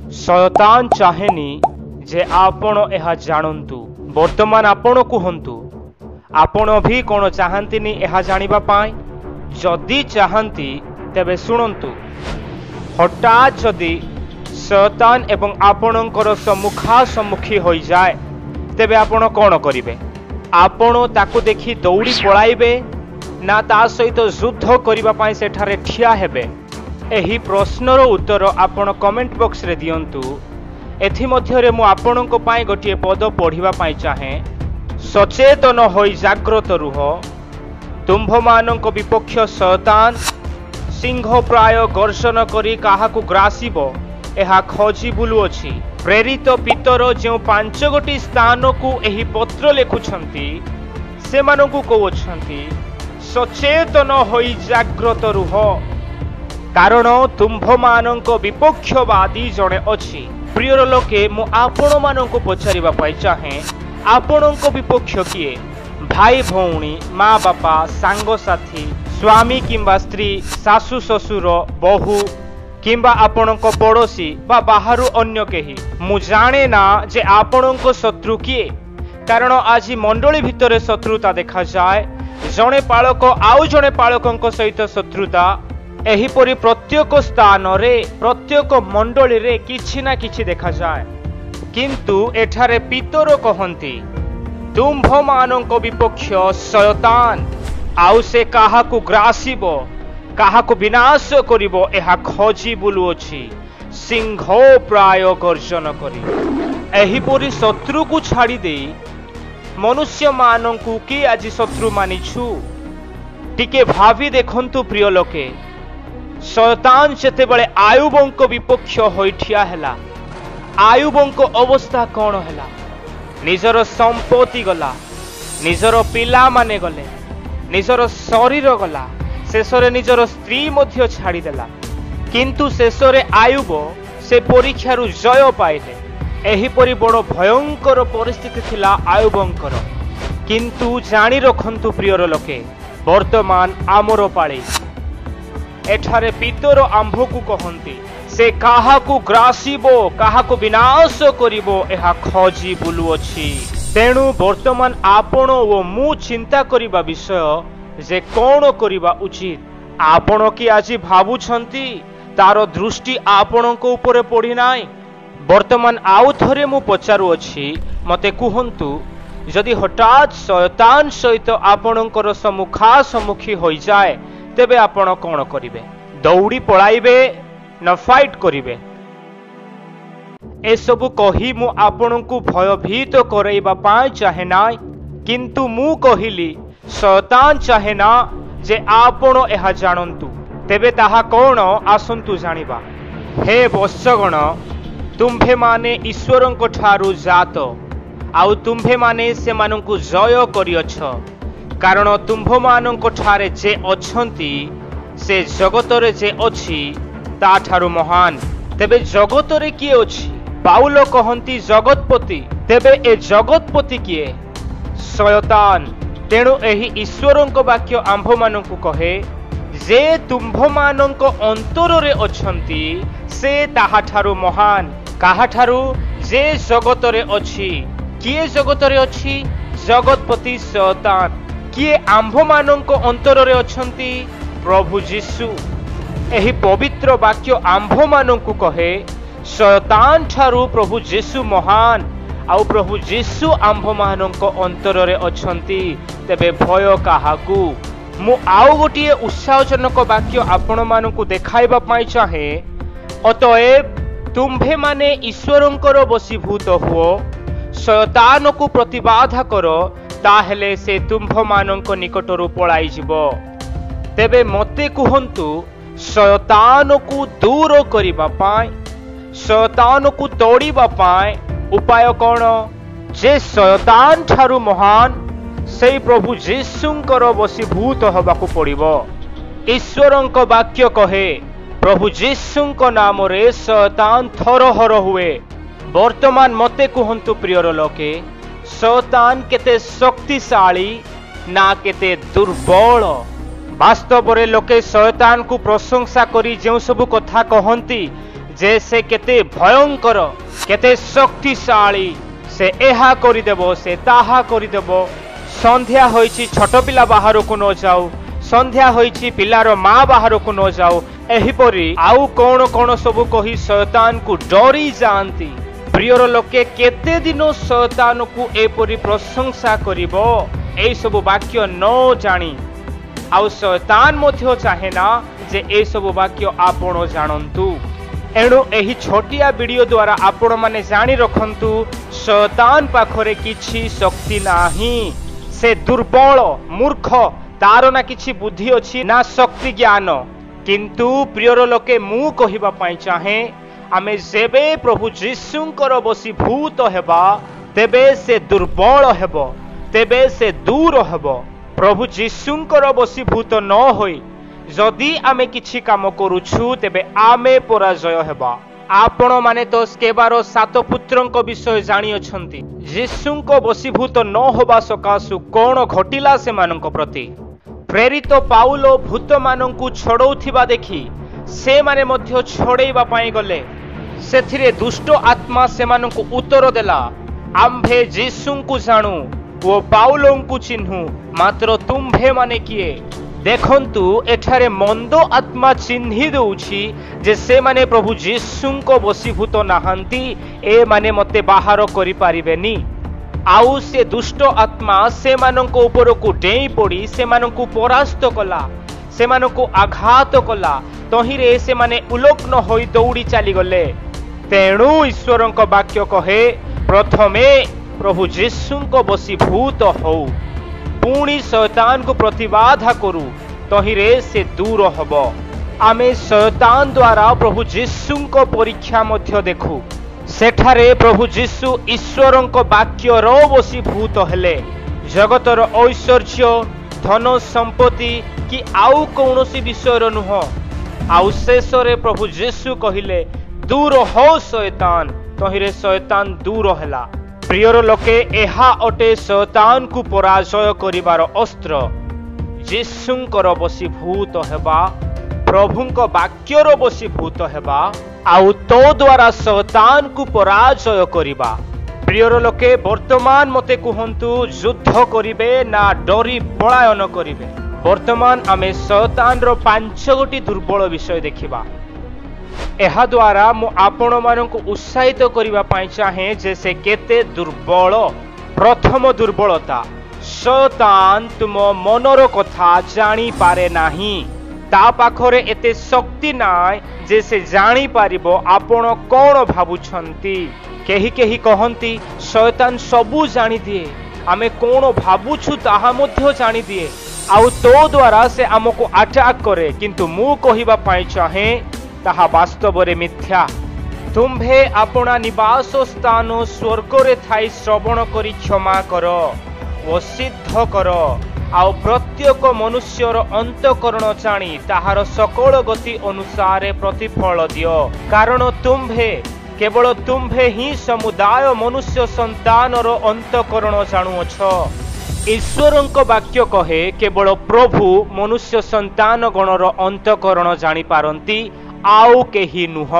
शैतान चाहेनी जे आपण यह जानतु। वर्तमान आपण कहतु आपण भी कौन चाहती यह जानिबा पाई? जदि चाहती तेबे शुणु। हठात जदि शैतान एवं आपणकर सम्मुखा सम्मुखी हो जाए तेबे आपण कौन करिवे? आपण ताकू देखी दौड़ी पलाइबे ना ता सहित युद्ध करबा पाई सेठारे ठिया हेबे? एही प्रश्नर उत्तर आपण कमेंट बॉक्स रे दियंतु। एथि मध्यरे मु आपणको पाई गोटिए पद पढ़िबा पाई चाहे। सचेतन होई जाग्रत रुह, तुम्भमानंक विपक्ष शैतान सिंह प्राय गर्जन करी काहाकू ग्रासिब एहा खोजी बुलुअछि। प्रेरित पितर जो 5 गोटी स्थान को एही पत्र लिखुछंती सेमानंकू कहउछंती सचेतन होई जाग्रत रुह, कारण तुम्भमानंक विपक्षवादी जड़े अछि। प्रियर लोके मु आपण मानंकू पचारिबा पाई चाहे, आपणको विपक्ष किए? भाई भौणी, माँ बापा, सांग साथी, स्वामी किंबा स्त्री, सासु ससुर, बहु किंबा आपणको पड़ोसी बा बाहरु अन्य केही? मु जाने ना जे आपणको शत्रु किए, कारण आज मंडली भितर शत्रुता देखा जाए। जणे पालक आउ जणे पालकंक सहित शत्रुता, एहीपरि प्रत्येक स्थान रे प्रत्येक मंडली रे किछि ना किछि देखा जाए। किंतु एठारे पितर कहंती तुम्भमानंक विपक्ष शैतान, आउ से काहाकू ग्रासिब काहाकू विनाश करिबो एहा खोजी बुलुअछि सिंह प्राय गर्जन करी। एहीपरि शत्रु को छाड़ी दे मनुष्य मानंकू कि आज शत्रु मानिछु? टिके भावी देखंतु प्रिय लोके, शैतान जेतेबेले आयुबंक विपक्ष होई ठिया हेला, आयुबंक अवस्था कौन हैला? निजर संपत्ति गला, निजर पिला माने गले, निजर शरीर गला, शेषरे निजर स्त्री मध्य छाड़ी देला। किंतु शेषरे आयुब से परीक्षारु जय पाइले। एहीपरि बड़ भयंकर परिस्थिति थिला आयुबंकर। किंतु जानी रखंतु प्रियर लोके, वर्तमान आमर पाळी। एठारे पितर आंभकू कहंती से काहाकू ग्रासिबो काहाकू विनाश करिबो एहा खोजी बुलुअछि। तेणु वर्तमान आपण ओ मु चिंता करिबा विषय जे कौन करिबा उचित। आपण कि आज भाबुछंती तार दृष्टि आपणक ऊपर पड़ी नाई? वर्तमान आउ थरे मु पचारु अछि, मते कुहंतु जदि हठात शैतान सहित आपणकर सम्मुखा सम्मुखी हो जाए तेबे आपण कौन करिवे? दौड़ी पलाइबे न फाइट करिवे? ए सबु कही मु आपणकू भयभीत करैबा पाई चाहे नाई, किंतु मु कहिली शैतान चाहे ना जे आपण एहा जानंतु। तेबे ताहा कौन आसंतु जानिबा। हे वत्सगण, तुम्भे माने ईश्वरंक ठारू जात, आउ तुम्भे माने सेमानंकू जय करियछ, कारण तुम्भ मानंक ठारे जे अछंती से जगत रे जे अछि ता ठारू महान। तेबे जगत रे किए अछि? पाउल कहंती जगतपति। तेबे ए जगतपति किए? शैतान। तेणु एही ईश्वरंक वाक्य आंभ मानंकू कहे जे तुम्भ मानंक अंतर रे अछंती से ताहा ठारू महान। काहा ठारू? जे जगत रे अछि। किए जगत रे अछि? जगतपति शैतान। किए आंभ मानंक अंतर रे अछंती? प्रभु जीशु। एही पवित्र वाक्य आंभ मानंकू कहे शैतान ठारू प्रभु जीशु महान, आउ प्रभु जीशु आंभ मानंक अंतर रे अछंती। तेबे भय काहाकू? मु आउ गोटिए उत्साहजनक वाक्य आपण मानंकू देखाइबा पाई चाहे। अतएव तुम्भे माने ईश्वरंकर बशीभूत हुओ, शैतान को प्रतिबाधा करो, ताहेले से तुम्भ मानंक निकटरू पलाई जिवो। तेबे मते कुहंतु शैतान को दूर करिबा पाई, शैतान को तोड़िबा पाई उपाय कौन? जे शैतान ठारू महान से प्रभु जीशुंकर बशीभूत हबाकू पड़िबो। ईश्वरंक वाक्य कहे प्रभु जीशुंक नाम रे शैतान थरहर हुए। वर्तमान मते कुहंतु प्रियर लोके, शैतान केते शक्तिशाली ना केते दुर्बल? वास्तव रे लोके शैतान को प्रशंसा करी जो सब कथा कहंती जे से केते भयंकर केते शक्तिशाली से एहा करिदेबो से ताहा करिदेबो संध्या होइछि छोट पिला बाहर को न जाऊ संध्या होइछि पिलार माँ बाहर को न जाऊ एहिपरि आउ कौन कौन सबु कही शैतान को डरी जाती। प्रियर लोके केते दिन शैतान को एपरि प्रशंसा करिवो एई सबु वाक्य न जानी आउ शैतान मध्य चाहे ना जे ए सबु वाक्य आपण जानंतु। एणु एही छोटिया वीडियो द्वारा आपण माने जानी रखंतु शैतान पाखरे किछि शक्ति नाही से दुर्बल मूर्ख तार ना किछि बुद्धि अछि ना शक्ति ज्ञान किंतु प्रियर लोके मु कहिबा पई चाहे आमे जेबे प्रभु जीशुंकर बसीभूत हेबा तेबे से दुर्बल हेबो तेबे से दूर हेबो। प्रभु जीशुंकर बसीभूत न होई जदि आमे किछि काम करूछु तेबे आमे पराजय हेबा। आपण माने तो स्केबार 7 पुत्रंक विषय जानी अछंती जीशुंको बसीभूत न होबा सकाशु कोन घटिला से मानक प्रति। प्रेरित पाउलो भूत मानंकु छडौथिबा देखि से माने मध्य छडेइबा पई गले सेथिरे दुष्ट आत्मा से मानंकु उत्तर देला आम्भे जीशुंकु जानु ओ पाउलोंकु चिन्हु मात्र तुम्भे माने किए। देखंतु एठारे मंद आत्मा चिन्हि दउछि जे से माने प्रभु जीशुंको बसीभूत नाहंती ए माने मते बाहर करि पारिबेनी। आउ से दुष्ट आत्मा से मानंको ऊपर को डेई पड़ी से मानंको परास्त कला से मानंको आघात कला तहिरे से माने उलग्न होई दौड़ी चली गले। तेणु ईश्वरंको वाक्य कहे प्रथमे प्रभु जीशुंको बसीभूत हो पुणी शैतान को प्रतिबाधा करू तहिरे से दूर हबो। आमे शैतान द्वारा प्रभु जीशुंको परीक्षा मध्य देखु सेठारे प्रभु जीशु ईश्वरंको वाक्यर बसीभूत हेले। जगतर ऐश्वर्य धन संपत्ति कि आउ कौनसी विषय नुह आउ शेषरे प्रभु जीशु कहिले दूर हो शैतान तहिरे शैतान दूर हैला। प्रियर लोके एहा अटे शैतान को पराजय करिवार अस्त्र जीशुंकर बसीभूत हेबा प्रभुंक वाक्यर बसीभूत हेबा आउ तो द्वारा शैतान को पराजय करिबा। प्रियर लोके वर्तमान मते कहंतु युद्ध करिवे ना डरी पलायन करिवे। वर्तमान आमे शैतान रो 5 गोटी दुर्बल विषय देखिबा। एहा द्वारा मु आपण मानकु उत्साहित करिबा पई चाहे जे से केते दुर्बल। प्रथम दुर्बलता शैतान तुम मनर कथा जानी पारे नाही ता पाखरे एते शक्ति नाय जे से जानी पारिबो आपण कोन भाबुछंती। केही केही कहंती शैतान सबु जानी दिए आमे कोन भाबुछु ताहा मध्य जानी दिए आउ तो द्वारा से हमको अटैक करे किंतु मु कहिबा पई चाहे ताहा वास्तव रे मिथ्या। तुम्भे अपना निवास स्थान स्वर्ग रे थाई श्रवण करी क्षमा कर ओ सिद्ध कर आउ प्रत्येक मनुष्यर अंतकरण जानी ताहार सकल गति अनुसार प्रतिफल दियो कारण तुम्भे केवल तुम्भे ही समुदाय मनुष्य संतानर अंतकरण जानुअछ। ईश्वरंक वाक्य कहे केवल प्रभु मनुष्य संतान गणर अंतकरण जानी पारंती आउ केही नुह।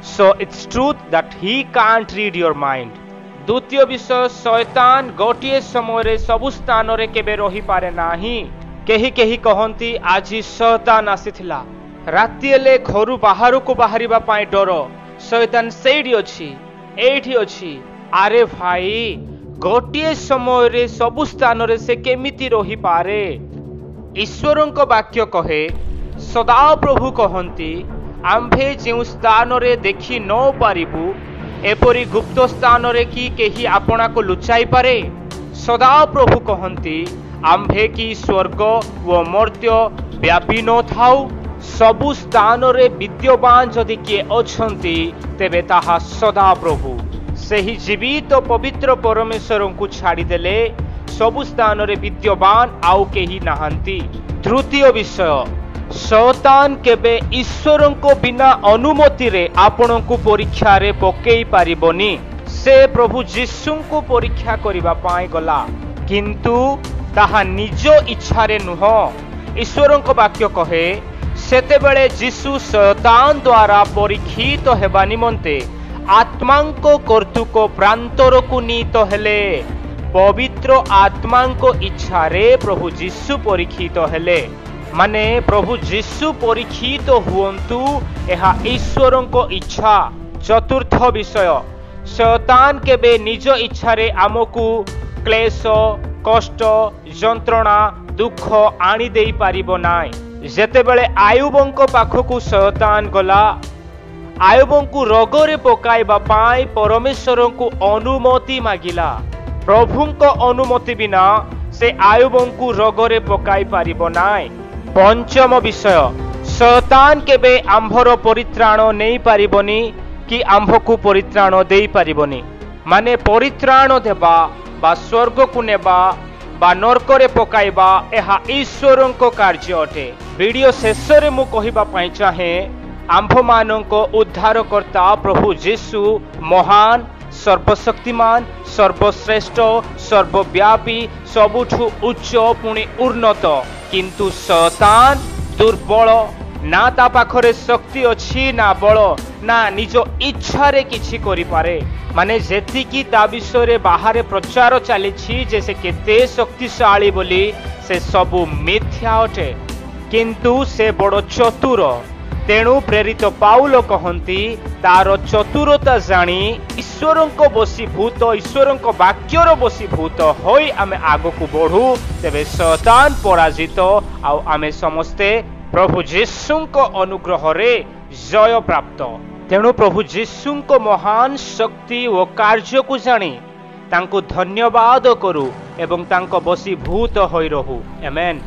So it's truth that he can't read your mind. द्वितीय विषय शैतान गोटिए समय रे सबु स्थान रे केबे रही पारे नाही। केही केही कहंती आज शैतान आसीथिला राति ले घरु बाहर को बाहरिबा पाए डर शैतान सेठी अछि एठी अछि। अरे भाई गोटिए समय रे सबु स्थान रे से केमिति रही पारे। ईश्वरंक वाक्य कहे सदा प्रभु कहंती आम्भे जो स्थान रे देखि न पारिबु एपरी गुप्त स्थान रे कि केही आपना को लुचाई पारे। सदा प्रभु कहंती आम्भे की स्वर्ग व मर्त्य व्यापी न थाउ सबु स्थान रे विद्यमान जदि किए अछंती तेबे ताहा सदा प्रभु सेही जीवित पवित्र परमेश्वर को छाड़ी देले सबु स्थान रे विद्यमान आउ केही नाहंती। तृतीय विषय शैतान केबे ईश्वर को बिना अनुमति रे आपण को परीक्षा रे पकेई पारिबोनी। से प्रभु जीशु को परीक्षा करिबा पाए गला किंतु ताहा निज इच्छा रे नुह। ईश्वर को वाक्य कहे सेतेबेले यीशु शैतान द्वारा परीक्षित हेबा निमंते आत्मांक कर्तुक प्रांतर को नीत हेले। पवित्र आत्मांक इच्छा रे प्रभु यीशु परीक्षित हेले। माने प्रभु यीशु परीक्षित हुअन्तु एहा ईश्वरंको इच्छा। चतुर्थ विषय, शैतान केबे निज इच्छा रे आमकु क्लेश, कष्ट, जंत्रणा, दुख आनी देई पारिबो नाय। जेतेबेले आयुबंको पाखकु शैतान गला, आयुबंकु रोगरे पकाइबा पाई परमेश्वरंकु अनुमति मागिला। प्रभुंको अनुमति बिना से आयुबंकु रोगरे पकाई पारिबो नाय। पंचम विषय, शैतान केबे आंभर परित्राण नहीं पारिबनी कि आंभकु परित्राण देई पारिबनी। माने परित्राण देबा बा स्वर्ग को नेबा बा नरकरे पकाइबा एहा ईश्वरंको कार्य अटे। वीडियो शेषरे मु कहिबा पई चाहे आंभ मानंको उद्धारकर्ता प्रभु यीशु महान, सर्वशक्तिमान, सर्वश्रेष्ठ, सर्वव्यापी, सबुठु उच्च पुणी उन्नत। किंतु शैतान दुर्बल, ना ता पाखरे शक्ति अछि ना बल, ना निज इच्छा रे किछि करि पारे। माने जेतिकी ता विषय बाहर प्रचार चली जे से केते शक्तिशाली बोली से सबु मिथ्या अटे। किंतु से बड़ चतुर। तेणु प्रेरित पाउल कहती तार चतुरता जानी ईश्वरंको बसीभूत, ईश्वरंको वाक्यर बसीभूत होई आमे आगकु बढ़ू, तेबे शैतान पराजित आउ आमे समस्ते प्रभु यीशुंको अनुग्रह रे जय प्राप्त। तेणु प्रभु यीशुंको महान शक्ति ओ कार्य को जानी तांको धन्यवाद करू एवं तांको बसीभूत होई रहू। आमेन।